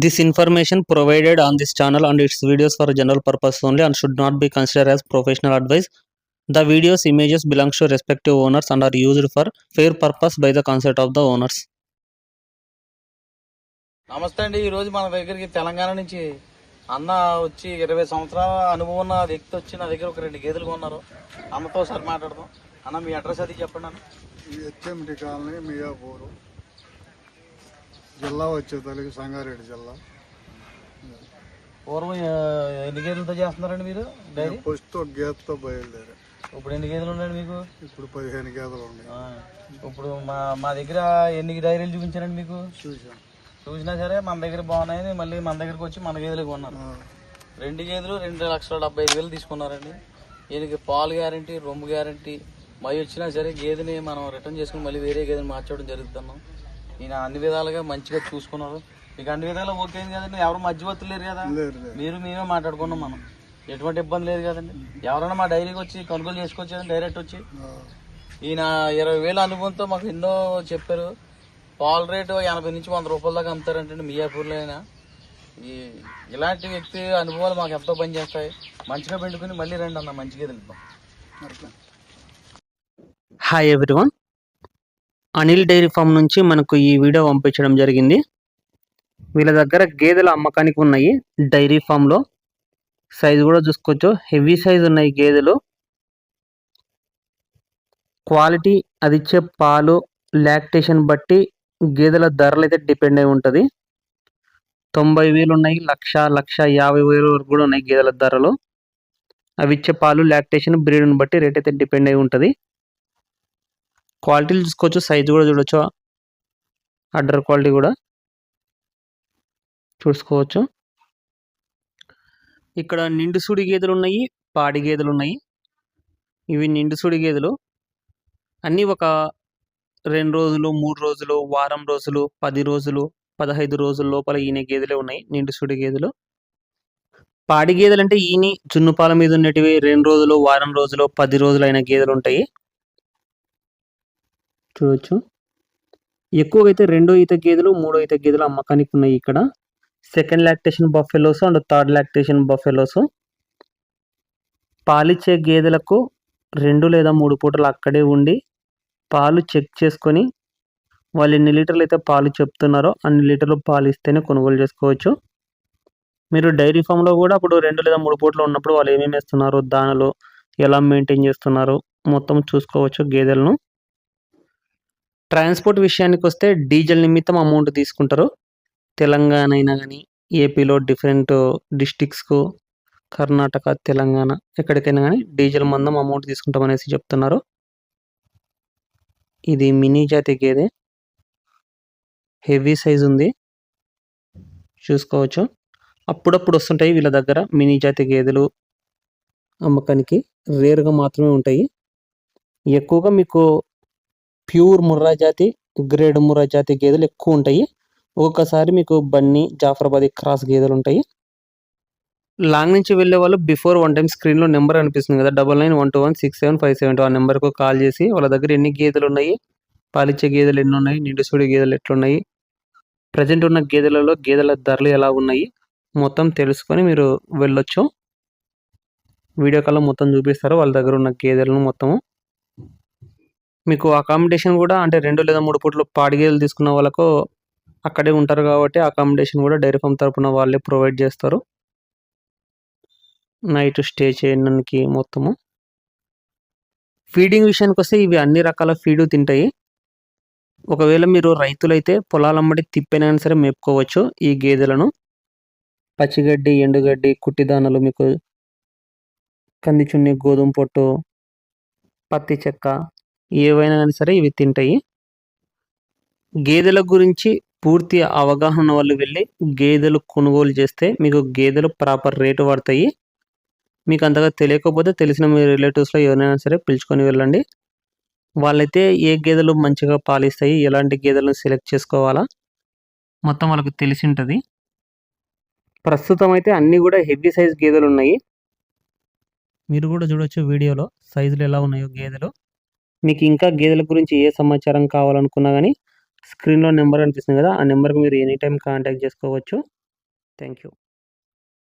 This information provided on this channel and its videos for general purpose only and should not be considered as professional advice. The videos images belongs to respective owners and are used for fair purpose by the consent of the owners. నమస్తే అండి. ఈరోజు మన దగ్గరికి తెలంగాణ నుంచి అన్న వచ్చి 20 సంవత్సరాల అనుభవం ఉన్న వ్యక్తి వచ్చి నా దగ్గర ఒక 2 గేదెలు కొన్నారు. అన్నతో ఒకసారి మాట్లాడదాం. అన్న మీ అడ్రస్ అది చెప్పండి అన్న. హెచ్ఎండి కాలనీ మియాపూరు జిల్లా వచ్చేతలకి సంగారెడ్డి జిల్లా. పూర్వం ఎన్ని గేదెలతో చేస్తున్నారండి మీరు డైరీ? ఫస్ట్ ఒక గేదెతో బయలుదేరా. ఇప్పుడు ఎన్ని గేదెలు ఉన్నాయండి మీకు? ఇప్పుడు 15 గేదెలు ఉన్నాయి. ఇప్పుడు మా దగ్గర ఎన్ని డైరీలు చూపించారండి మీకు? చూసినా సరే మన దగ్గర బాగున్నాయని మళ్ళీ మన దగ్గరకు వచ్చి మన గేదెలు కొన్నారు. 2 గేదెలు 2,75,000 తీసుకున్నారండి. ఈయనకి పాలు గ్యారంటీ, రొమ్ము గ్యారంటీ, మై వచ్చినా సరే గేదెని మనం రిటర్న్ చేసుకుని మళ్ళీ వేరే గేదెని మార్చడం జరుగుతున్నాం. ఈయన అన్ని విధాలుగా మంచిగా చూసుకున్నారు. మీకు అన్ని విధాలుగా ఓకే అయింది కదండి? ఎవరు మధ్యవర్తులు లేరు కదా, మీరు మేమే మాట్లాడుకున్నాం. మనం ఎటువంటి ఇబ్బంది లేదు కదండి. ఎవరైనా మా డైరీకి వచ్చి కొనుగోలు చేసుకోవచ్చు డైరెక్ట్ వచ్చి. ఈయన 20,000 అనుభవంతో మాకు ఎన్నో చెప్పారు. పాల రేటు 80 నుంచి 100 రూపాయల దాకా అమ్ముతారంటే మియాపూర్లో అయినా. ఇలాంటి వ్యక్తి అనుభవాలు మాకు ఎంతో పనిచేస్తాయి. మంచిగా పెట్టుకుని మళ్ళీ రండి అన్న, మంచిగా వెళ్తాం. Hi everyone, Anil dairy farm నుంచి మనకు ఈ వీడియో పంపించడం జరిగింది. వీళ్ళ దగ్గర గేదెల అమ్మకానికి ఉన్నాయి. డైరీ ఫామ్లో సైజు కూడా చూసుకోవచ్చు, హెవీ సైజు ఉన్నాయి గేదెలు. క్వాలిటీ, అది ఇచ్చే పాలు, లాక్టేషన్ బట్టి గేదెల ధరలు అయితే డిపెండ్ అయి ఉంటుంది. 90,000 ఉన్నాయి, 1,50,000 వరకు కూడా ఉన్నాయి గేదెల ధరలు. అవి ఇచ్చే పాలు, లాక్టేషన్, బ్రీడ్ని బట్టి రేట్ అయితే డిపెండ్ అయి ఉంటుంది. క్వాలిటీలు చూసుకోవచ్చు, సైజు కూడా చూడవచ్చు, అడ్డర్ క్వాలిటీ కూడా చూసుకోవచ్చు. ఇక్కడ నిండు సూడి గేదెలు ఉన్నాయి, పాడి గేదెలు ఉన్నాయి. ఇవి నిండు సూడి గేదెలు అన్నీ ఒక 2 రోజులు, 3 రోజులు, వారం రోజులు, 10 రోజులు, 15 రోజుల లోపల ఈనే గేదెలే ఉన్నాయి నిండు సూడి గేదెలు. పాడి గేదెలు అంటే ఈని జున్నుపాల మీద ఉన్నటివి 2 రోజులు, వారం రోజులు, 10 రోజులు అయిన గేదెలు ఉంటాయి. చూడవచ్చు. ఎక్కువగా అయితే 2వ ఈత గేదెలు, 3వ ఈత గేదెలు అమ్మకానికి ఉన్నాయి. ఇక్కడ second lactation buffaloes and third lactation buffaloes. పాలిచ్చే గేదెలకు 2 లేదా 3 పూటలు అక్కడే ఉండి పాలు చెక్ చేసుకొని వాళ్ళు ఎన్ని లీటర్లు అయితే పాలు చెప్తున్నారో అన్ని లీటర్లు పాలు ఇస్తేనే కొనుగోలు చేసుకోవచ్చు. మీరు డైరీ ఫామ్లో కూడా అప్పుడు 2 లేదా 3 పూటలు ఉన్నప్పుడు వాళ్ళు ఏమేమి వేస్తున్నారు, దానిలో ఎలా మెయింటైన్ చేస్తున్నారు మొత్తం చూసుకోవచ్చు గేదెలను. ట్రాన్స్పోర్ట్ విషయానికి వస్తే డీజిల్ నిమిత్తం అమౌంట్ తీసుకుంటారు. తెలంగాణ అయినా కానీ, ఏపీలో డిఫరెంట్ డిస్టిక్స్కు, కర్ణాటక, తెలంగాణ ఎక్కడికైనా కానీ డీజిల్ మందం అమౌంట్ తీసుకుంటామనేసి చెప్తున్నారు. ఇది మినీ జాతి గేదె, హెవీ సైజ్ ఉంది, చూసుకోవచ్చు. అప్పుడప్పుడు వస్తుంటాయి వీళ్ళ దగ్గర మినీ జాతి గేదెలు అమ్మకానికి, రేర్గా మాత్రమే ఉంటాయి. ఎక్కువగా మీకు ప్యూర్ ముర్రా జాతి, గ్రేడ్ ముర్రా జాతి గేదెలు ఎక్కువ ఉంటాయి. ఒక్కొక్కసారి మీకు బన్నీ, జాఫరాబాదీ క్రాస్ గేదెలు ఉంటాయి. లాంగ్ నుంచి వెళ్ళే వాళ్ళు బిఫోర్ 1 టైం స్క్రీన్లో నెంబర్ అనిపిస్తుంది కదా, 9912167572. ఆ నెంబర్కు కాల్ చేసి వాళ్ళ దగ్గర ఎన్ని గేదెలు ఉన్నాయి, పాలిచ్చే గేదెలు ఎన్ని ఉన్నాయి, నిండు సూడి గేదెలు ఎట్లున్నాయి, ప్రజెంట్ ఉన్న గేదెలలో గేదెల ధరలు ఎలా ఉన్నాయి మొత్తం తెలుసుకొని మీరు వెళ్ళొచ్చు. వీడియో కాల్లో మొత్తం చూపిస్తారు వాళ్ళ దగ్గర ఉన్న గేదెలను మొత్తము. మీకు అకామిడేషన్ కూడా, అంటే 2 లేదా 3 పూటలు పాడి గేదెలు తీసుకున్న వాళ్ళకు అక్కడే ఉంటారు కాబట్టి అకామిడేషన్ కూడా డైరీ ఫామ్ తరపున వాళ్ళే ప్రొవైడ్ చేస్తారు, నైట్ స్టే చేయడానికి మొత్తము. ఫీడింగ్ విషయానికి వస్తే ఇవి అన్ని రకాల ఫీడు తింటాయి. ఒకవేళ మీరు రైతులైతే పొలాలమ్మడి తిప్పినైనా సరే మేపుకోవచ్చు ఈ గేదెలను. పచ్చిగడ్డి, ఎండుగడ్డి, కుట్టి దానాలు, మీకు కంది చున్ని, గోధుమ పొట్టు, పత్తి చెక్క ఏవైనా కానీ సరే ఇవి తింటాయి. గేదెల గురించి పూర్తి అవగాహన ఉన్న వాళ్ళు వెళ్ళి గేదెలు కొనుగోలు చేస్తే మీకు గేదెలు ప్రాపర్ రేటు పడతాయి. మీకు అంతగా తెలియకపోతే తెలిసిన మీ రిలేటివ్స్లో ఎవరైనా సరే పిలుచుకొని వెళ్ళండి. వాళ్ళైతే ఏ గేదెలు మంచిగా పాలిస్తాయి, ఎలాంటి గేదెలను సెలెక్ట్ చేసుకోవాలా మొత్తం వాళ్ళకు తెలిసి ఉంటుంది. ప్రస్తుతం అయితే అన్నీ కూడా హెవీ సైజ్ గేదెలు ఉన్నాయి. మీరు కూడా చూడొచ్చు వీడియోలో సైజులు ఎలా ఉన్నాయో గేదెలు. మీకు ఇంకా గేదెల గురించి ఏ సమాచారం కావాలనుకున్నా కానీ స్క్రీన్లో నెంబర్ అనిపిస్తుంది కదా, ఆ నెంబర్కి మీరు ఎనీ టైం కాంటాక్ట్ చేసుకోవచ్చు. Thank you.